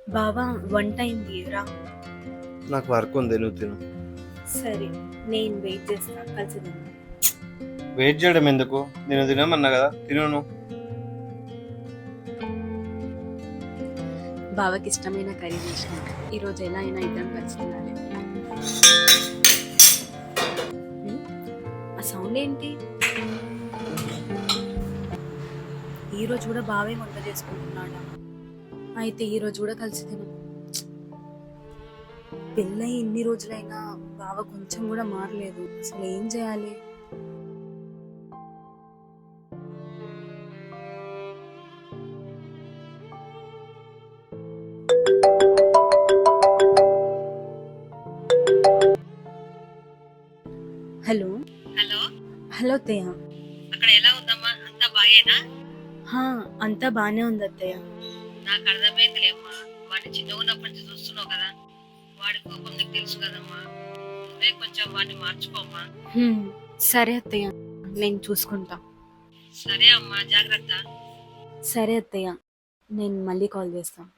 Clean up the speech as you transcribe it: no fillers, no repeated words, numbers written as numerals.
బావా వంట అయింది రా. నాకు వర్క్ ఉంది, నువ్వు తిను. సరే, నేను వెయిట్ చేస్తా, కలిసి తిందాం. వెయిట్ చేయడం ఎందుకు? నేను తినమన్నా కదా, తిను నువ్వు. బావకి ఇష్టమైన కర్రీ చేసిన ఈరోజు ఎలా అయినా ఇద్దరం కలిసి తినాలి. ఆ సౌండ్ ఏంటి? ఈరోజు కూడా బావే వంట చేసుకుంటున్నాడా? అయితే ఈరోజు కూడా కలిసి తిను. పెళ్ళై ఇన్ని రోజులైనా బావ కొంచెం కూడా మారలేదు. అసలు ఏం చేయాలి? హలో. హలో. హలో అత్తయ్య. అక్కడ ఎలా ఉందమ్మా, అంతా బాగేనా? అంతా బానే ఉంది అత్తయ్య. నాకు అర్థమైందిలేమ్మా, వాడిని చిన్నగా ఉన్నప్పటి నుంచి చూస్తున్నావు కదా, వాడి కోపం నీకు తెలుసు కదమ్మా. నువ్వే కొంచెం వాడిని మార్చుకోమ్మా. సరే అత్తయ్య, నేను చూసుకుంటా. సరే అమ్మా, జాగ్రత్త. సరే అత్తయ్య, నేను మళ్ళీ కాల్ చేస్తాను.